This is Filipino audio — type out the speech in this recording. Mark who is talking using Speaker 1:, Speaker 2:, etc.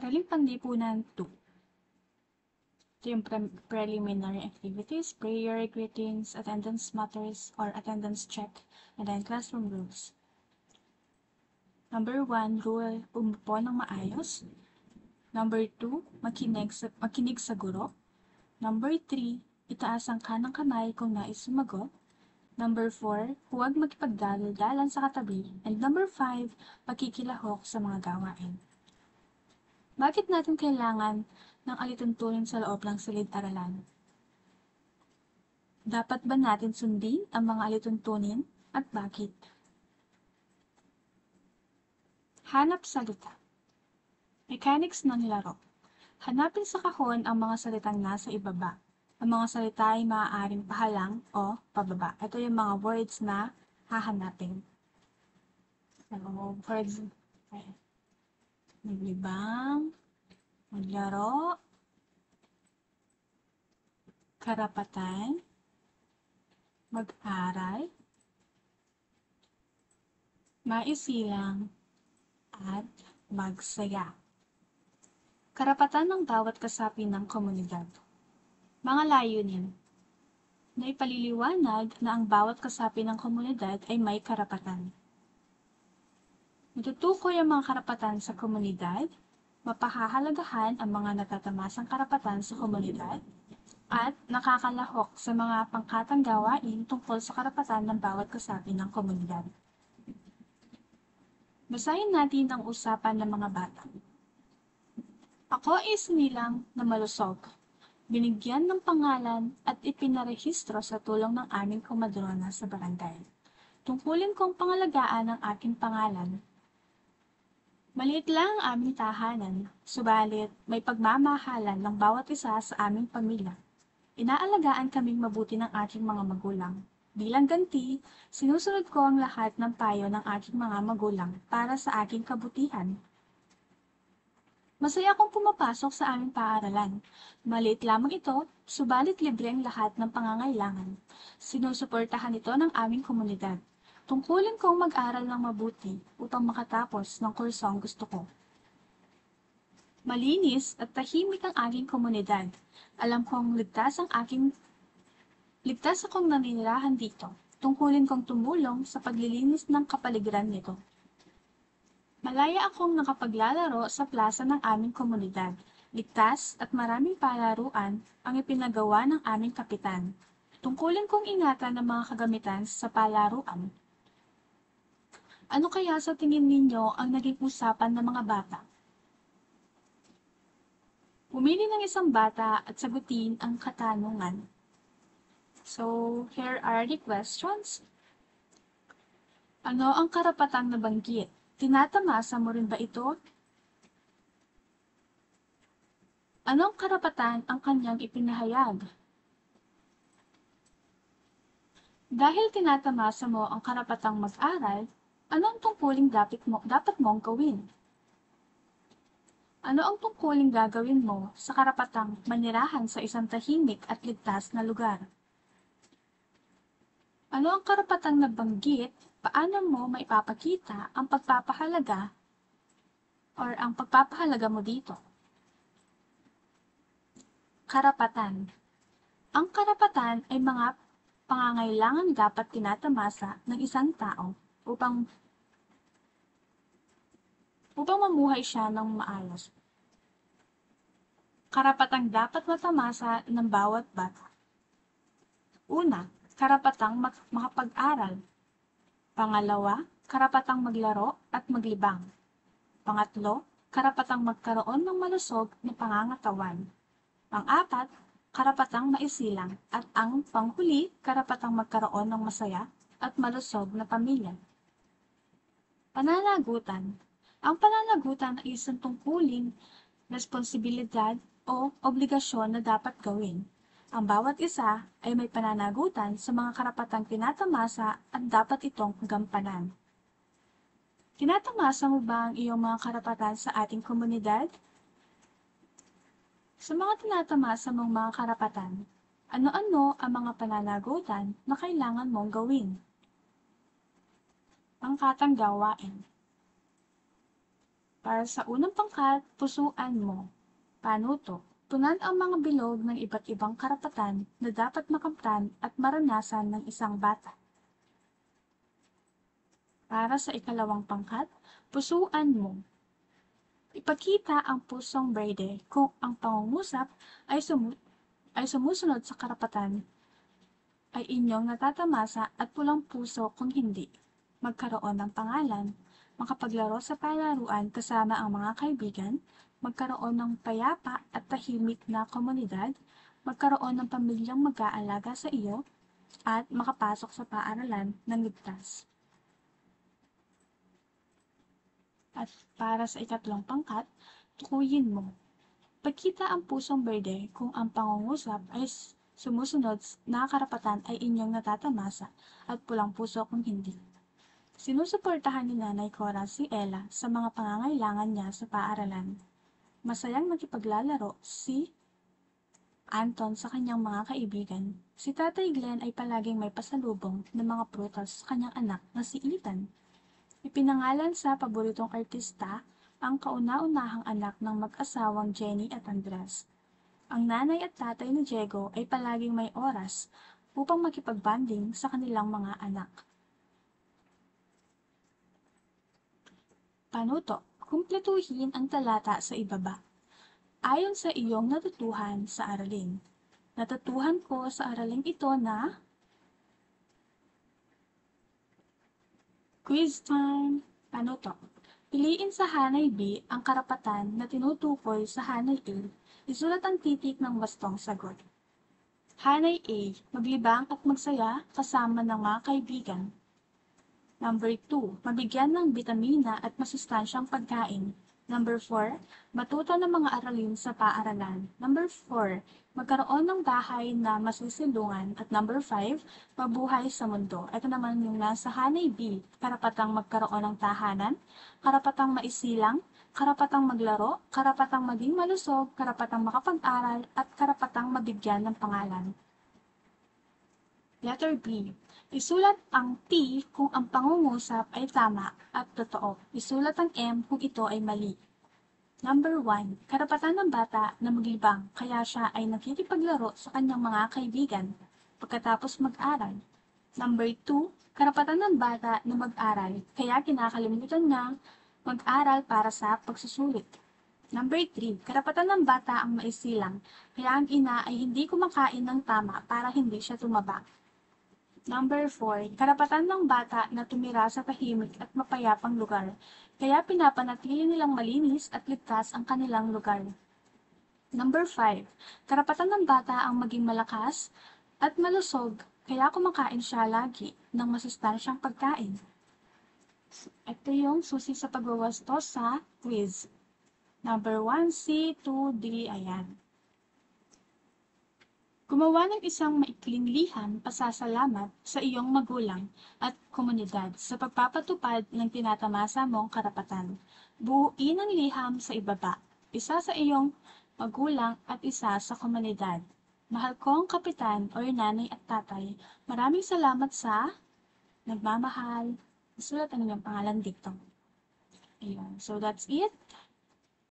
Speaker 1: Araling Panlipunan 2. Ito yung preliminary activities, prayer, greetings, attendance matters, or attendance check, and then classroom rules. Number 1, rule, umupo ng maayos. Number 2, makinig sa guro. Number 3, itaas ang kanang kamay kung nais sumagot. Number 4, huwag makipagdalal-dalan sa katabi. And number 5, pakikilahok sa mga gawain. Bakit natin kailangan ng alituntunin sa loob ng silid-aralan? Dapat ba natin sundin ang mga alituntunin at bakit? Hanap salita. Mechanics ng laro. Hanapin sa kahon ang mga salitang nasa ibaba. Ang mga salita ay maaaring pahalang o pababa. Ito yung mga words na hahanapin. So, for example, maglibang, maglaro, karapatan, mag-aral, maisilang, at magsaya. Karapatan ng bawat kasapi ng komunidad. Mga layunin. Na ipaliliwanag na ang bawat kasapi ng komunidad ay may karapatan. Natutukoy ang mga karapatan sa komunidad, mapahahalagahan ang mga natatamasang karapatan sa komunidad, at nakakalahok sa mga pangkatang gawain tungkol sa karapatan ng bawat kasapi ng komunidad. Basahin natin ang usapan ng mga bata. Ako ay sinilang na malusog, binigyan ng pangalan at ipinarehistro sa tulong ng aming komadrona sa barangay. Tungkulin kong pangalagaan ang aking pangalan. Maliit lang ang aming tahanan, subalit may pagmamahalan ng bawat isa sa aming pamilya. Inaalagaan kaming mabuti ng aking mga magulang. Bilang ganti, sinusunod ko ang lahat ng payo ng aking mga magulang para sa aking kabutihan. Masaya akong pumapasok sa aming paaralan. Maliit lamang ito, subalit libre ang lahat ng pangangailangan. Sinusuportahan ito ng aming komunidad. Tungkulin kong mag-aral ng mabuti upang makatapos ng kursong gusto ko. Malinis at tahimik ang aking komunidad. Alam kong ligtas akong naninirahan dito. Tungkulin kong tumulong sa paglilinis ng kapaligiran nito. Malaya akong nakapaglalaro sa plaza ng aming komunidad. Ligtas at maraming palaruan ang ipinagawa ng aming kapitan. Tungkulin kong ingatan ang mga kagamitan sa palaruan. Ano kaya sa tingin ninyo ang naging usapan ng mga bata? Pumili ng isang bata at sagutin ang katanungan. So, here are the questions. Ano ang karapatang nabanggit? Tinatamasa mo rin ba ito? Anong karapatan ang kanyang ipinahayag? Dahil tinatamasa mo ang karapatang mag-aral, anong tungkuling dapat mong gawin? Ano ang tungkuling gagawin mo sa karapatang manirahan sa isang tahimik at ligtas na lugar? Ano ang karapatang nabanggit? Paano mo maipapakita ang pagpapahalaga mo dito? Karapatan. Ang karapatan ay mga pangangailangan dapat tinatamasa ng isang tao upang mamuhay siya ng maayos. Karapatang dapat matamasa ng bawat bata. Una, karapatang makapag-aral. Pangalawa, karapatang maglaro at maglibang. Pangatlo, karapatang magkaroon ng malusog na pangangatawan. Pang-apat, karapatang maisilang. At ang panghuli, karapatang magkaroon ng masaya at malusog na pamilya. Pananagutan. Ang pananagutan ay isang tungkuling responsibilidad o obligasyon na dapat gawin. Ang bawat isa ay may pananagutan sa mga karapatang tinatamasa at dapat itong gampanan. Tinatamasa mo ba ang iyong mga karapatan sa ating komunidad? Sa mga tinatamasa mong mga karapatan, ano-ano ang mga pananagutan na kailangan mong gawin? Pangkatang gawain. Para sa unang pangkat, pusuan mo. Panuto. Tunan ang mga bilog ng iba't ibang karapatan na dapat makamtan at maranasan ng isang bata. Para sa ikalawang pangkat, pusuan mo. Ipakita ang pusong berde kung ang pangungusap ay sumusunod sa karapatan ay inyong natatamasa at pulang puso kung hindi. Magkaroon ng pangalan, makapaglaro sa palaruan kasama ang mga kaibigan, magkaroon ng payapa at tahimik na komunidad, magkaroon ng pamilyang mag-aalaga sa iyo, at makapasok sa paaralan ng ligtas. At para sa ikatlong pangkat, tukuyin mo. Pagkita ang pusong berde kung ang pangungusap ay sumusunod na karapatan ay inyong natatamasa at pulang puso kung hindi. Sinusuportahan ni Nanay Cora si Ella sa mga pangangailangan niya sa paaralan. Masayang nakipaglalaro si Anton sa kanyang mga kaibigan. Si Tatay Glenn ay palaging may pasalubong ng mga prutas sa kanyang anak na si Ethan. Ipinangalan sa paboritong artista ang kauna-unahang anak ng mag-asawang Jenny at Andres. Ang nanay at tatay ni Diego ay palaging may oras upang makipag-bonding sa kanilang mga anak. Panuto, kumpletuhin ang talata sa ibaba. Ayon sa iyong natutuhan sa aralin. Natutuhan ko sa araling ito na quiz time. Panuto, piliin sa hanay B ang karapatan na tinutukoy sa hanay A. Isulat ang titik ng wastong sagot. Hanay A, maglibang at magsaya kasama ng mga kaibigan. Number 2, mabigyan ng bitamina at masustansyang pagkain. Number 4, matuto ng mga aralin sa paaralan. Number 4, magkaroon ng bahay na masusilungan. At number 5, mabuhay sa mundo. Ito naman yung nasa hanay B, karapatang magkaroon ng tahanan, karapatang maisilang, karapatang maglaro, karapatang maging malusog, karapatang makapag-aral, at karapatang mabigyan ng pangalan. Letter B. Isulat ang T kung ang pangungusap ay tama at totoo. Isulat ang M kung ito ay mali. Number 1. Karapatan ng bata na maglibang kaya siya ay nakikipaglaro sa kanyang mga kaibigan pagkatapos mag-aral. Number 2. Karapatan ng bata na mag-aral kaya kinakalimutan niya mag-aral para sa pagsusulit. Number 3. Karapatan ng bata ang maisilang kaya ang ina ay hindi kumakain ng tama para hindi siya tumaba. Number 4. Karapatan ng bata na tumira sa tahimik at mapayapang lugar, kaya pinapanatili nilang malinis at ligtas ang kanilang lugar. Number 5. Karapatan ng bata ang maging malakas at malusog, kaya kumakain siya lagi ng masustansyang pagkain. Ito yung susi sa pagwawasto sa quiz. Number 1, C, 2, D, ayan. Gumawa ng isang maikling liham pasasalamat sa iyong magulang at komunidad sa pagpapatupad ng tinatamasa mong karapatan. Buuin ang liham sa ibaba, isa sa iyong magulang at isa sa komunidad. Mahal kong kapitan o nanay at tatay, maraming salamat sa nagmamahal. Isulat ang iyong pangalan dito. Ayun. So that's it.